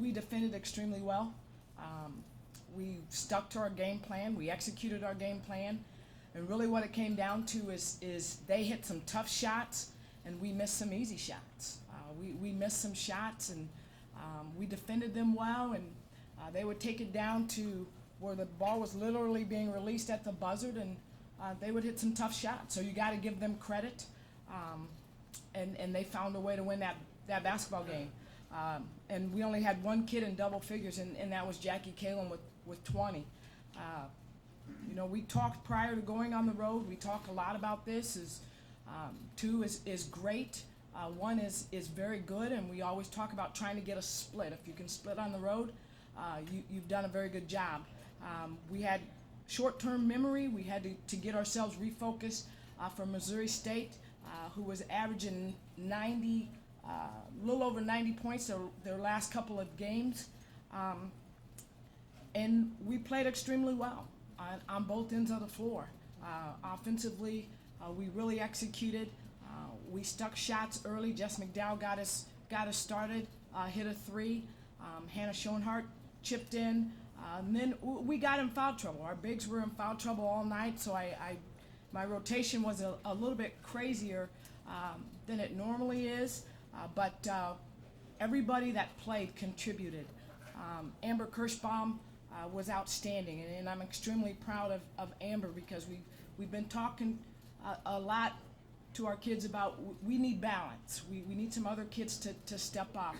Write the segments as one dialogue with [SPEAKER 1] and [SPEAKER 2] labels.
[SPEAKER 1] we defended extremely well. We stuck to our game plan. We executed our game plan. And really what it came down to is they hit some tough shots and we missed some easy shots. We missed some shots and we defended them well, and they would take it down to where the ball was literally being released at the buzzer, and they would hit some tough shots. So you got to give them credit. And they found a way to win that basketball game. And we only had one kid in double figures, and that was Jackie Kalen with 20. You know, we talked prior to going on the road. We talk a lot about this. Two is great. One is very good, and we always talk about trying to get a split. If you can split on the road, you've done a very good job. We had short-term memory. We had to get ourselves refocused for Missouri State, who was averaging 90, a little over 90 points their last couple of games. And we played extremely well on both ends of the floor. Offensively, we really executed. We stuck shots early. Jess McDowell got us started, hit a three. Hannah Schoenhart chipped in. And then we got in foul trouble. Our bigs were in foul trouble all night, so my rotation was a little bit crazier than it normally is. But everybody that played contributed. Amber Kirschbaum was outstanding, and I'm extremely proud of Amber because we've been talking a lot to our kids about we need balance. We need some other kids to step up.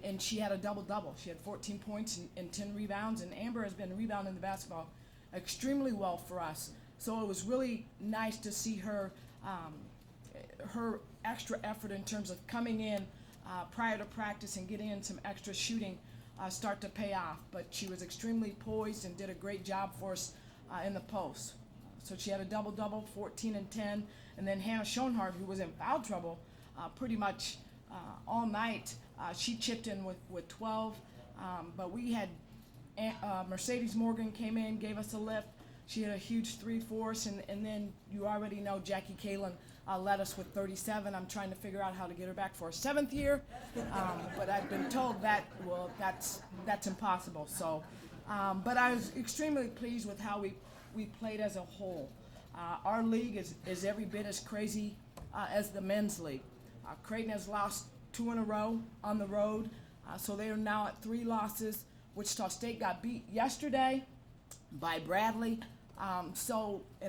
[SPEAKER 1] And she had a double-double. She had 14 points and 10 rebounds, and Amber has been rebounding the basketball extremely well for us. So it was really nice to see her extra effort in terms of coming in prior to practice and getting in some extra shooting start to pay off. But she was extremely poised and did a great job for us in the post. So she had a double-double, 14 and 10. And then Hannah Schoenhart, who was in foul trouble pretty much all night, she chipped in with 12. But we had Mercedes Morgan came in, gave us a lift. She had a huge three for us. And then you already know Jackie Kalen led us with 37. I'm trying to figure out how to get her back for a seventh year. But I've been told that's impossible. So, but I was extremely pleased with how we played as a whole. Our league is every bit as crazy as the men's league. Creighton has lost 2 in a row on the road, so they are now at 3 losses. Wichita State got beat yesterday by Bradley. And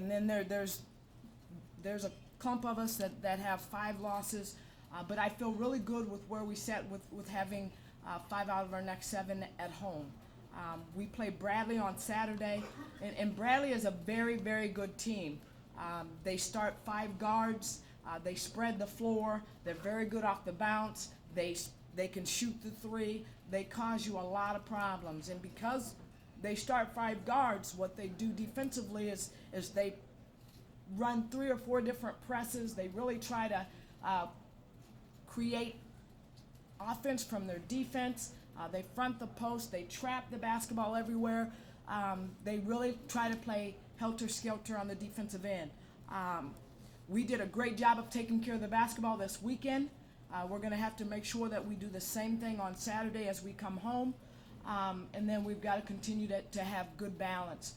[SPEAKER 1] then there's a clump of us that have 5 losses, but I feel really good with where we sat with having 5 out of our next 7 at home. We play Bradley on Saturday, and Bradley is a very, very good team. They start 5 guards. They spread the floor. They're very good off the bounce. They can shoot the 3. They cause you a lot of problems. And because they start 5 guards, what they do defensively is they run 3 or 4 different presses. They really try to create offense from their defense. They front the post. They trap the basketball everywhere. They really try to play helter-skelter on the defensive end. We did a great job of taking care of the basketball this weekend. We're going to have to make sure that we do the same thing on Saturday as we come home. And then we've got to continue to have good balance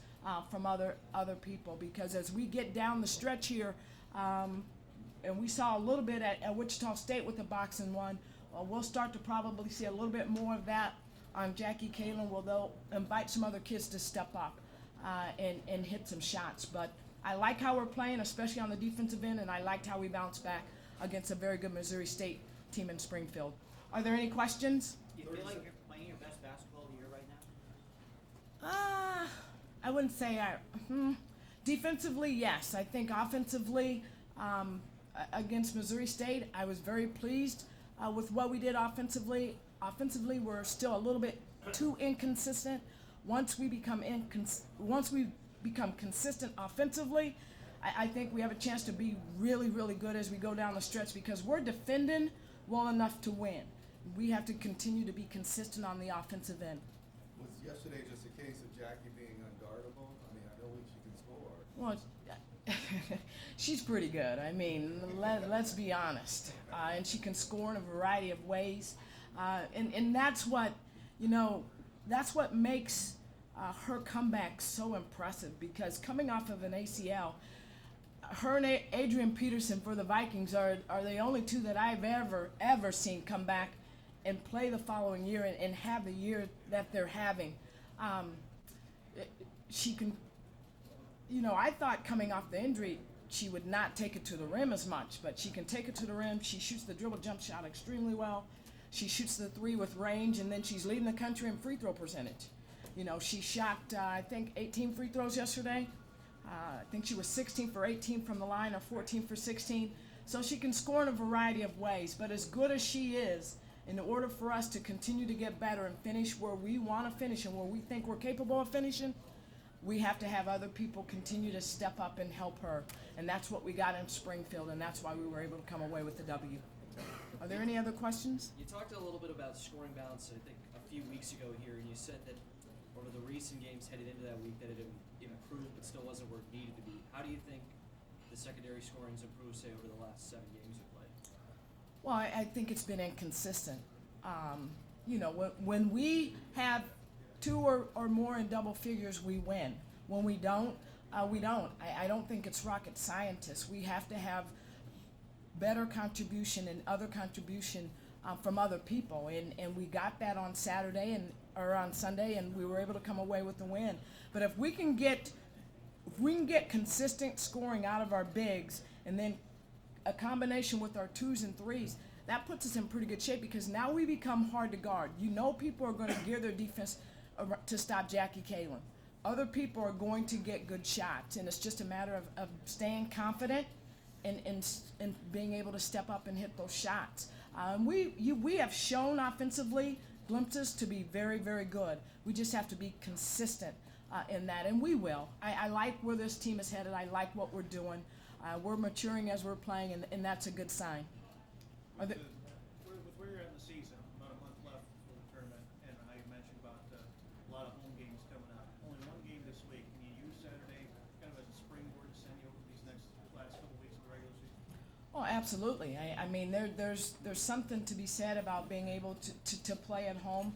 [SPEAKER 1] from other people, because as we get down the stretch here, and we saw a little bit at Wichita State with the boxing one, we'll start to probably see a little bit more of that on Jackie Kalen, where they'll invite some other kids to step up and hit some shots. But I like how we're playing, especially on the defensive end, and I liked how we bounced back against a very good Missouri State team in Springfield. Are there any questions?
[SPEAKER 2] Do you feel like you're playing your best basketball of the year right now?
[SPEAKER 1] I wouldn't say defensively, yes. I think offensively, against Missouri State, I was very pleased with what we did offensively. Offensively, we're still a little bit too inconsistent. Once we become consistent offensively, I think we have a chance to be really, really good as we go down the stretch, because we're defending well enough to win. We have to continue to be consistent on the offensive end.
[SPEAKER 3] Was yesterday just a case of Jackie being unguardable? I mean, I know she can score.
[SPEAKER 1] Well, she's pretty good. I mean, let's be honest. And she can score in a variety of ways. And that's what, You know, that's what makes her comeback so impressive, because coming off of an ACL, her and Adrian Peterson for the Vikings are the only two that I've ever seen come back and play the following year and have the year that they're having. She can, you know, I thought coming off the injury she would not take it to the rim as much, but she can take it to the rim. She shoots the dribble jump shot extremely well. She shoots the three with range, and then she's leading the country in free throw percentage. You know, she shot, I think, 18 free throws yesterday. I think she was 16 for 18 from the line, or 14 for 16. So she can score in a variety of ways. But as good as she is, in order for us to continue to get better and finish where we want to finish and where we think we're capable of finishing, we have to have other people continue to step up and help her. And that's what we got in Springfield, and that's why we were able to come away with the W. Are there any other questions?
[SPEAKER 4] You talked a little bit about scoring balance, I think, a few weeks ago here, and you said that over the recent games headed into that week that it improved but still wasn't where it needed to be. How do you think the secondary scoring's improved, say, over the last 7 games you played?
[SPEAKER 1] Well, I think it's been inconsistent. You know, when we have 2 or more in double figures, we win. When we don't, we don't. I don't think it's rocket scientists. We have to have better contribution and other contribution from other people, and we got that on Saturday or on Sunday, and we were able to come away with the win. But if we can get consistent scoring out of our bigs, and then a combination with our 2s and 3s, that puts us in pretty good shape, because now we become hard to guard. You know, people are going to gear their defense to stop Jackie Kalen. Other people are going to get good shots, and it's just a matter of staying confident and being able to step up and hit those shots. We have shown offensively glimpses to be very, very good. We just have to be consistent in that, and we will. I like where this team is headed. I like what we're doing. We're maturing as we're playing, and that's a good sign.
[SPEAKER 5] With where you're at in the season, about a month left for the tournament, and how you mentioned about a lot of home games coming up. Only one game this week. Can you use Saturday kind of as a springboard to send you over these last couple weeks of the regular season?
[SPEAKER 1] Oh, absolutely. I mean, there's something to be said about being able to play at home.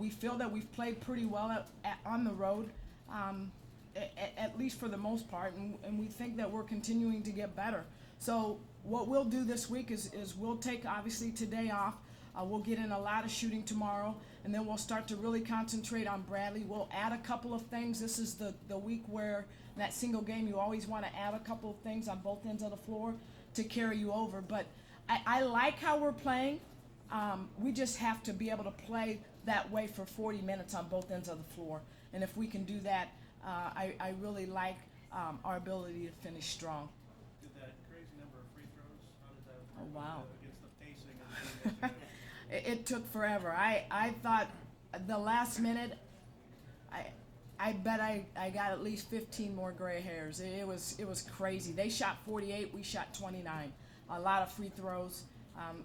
[SPEAKER 1] We feel that we've played pretty well on the road, at least for the most part, and we think that we're continuing to get better. So what we'll do this week is we'll take, obviously, today off. We'll get in a lot of shooting tomorrow, and then we'll start to really concentrate on Bradley. We'll add a couple of things. This is the week where in that single game you always want to add a couple of things on both ends of the floor to carry you over. But I like how we're playing. We just have to be able to play that way for 40 minutes on both ends of the floor. And if we can do that, I really like our ability to finish strong.
[SPEAKER 5] Did that crazy number of free throws? How did that
[SPEAKER 1] Oh, wow.
[SPEAKER 5] against the pacing of the game yesterday?
[SPEAKER 1] It took forever. I thought the last minute, I bet I got at least 15 more gray hairs. It was crazy. They shot 48, we shot 29. A lot of free throws.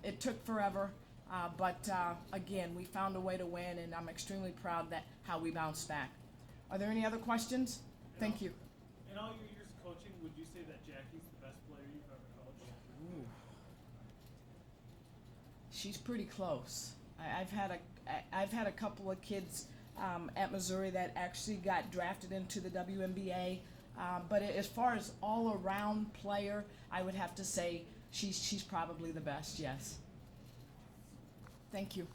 [SPEAKER 1] It took forever, but again, we found a way to win, and I'm extremely proud that how we bounced back. Are there any other questions? Thank you.
[SPEAKER 5] In all your years of coaching, would you say that Jackie's the best player you've ever coached?
[SPEAKER 1] Ooh. She's pretty close. I've had a couple of kids at Missouri that actually got drafted into the WNBA, but as far as all-around player, I would have to say she's probably the best. Yes. Thank you.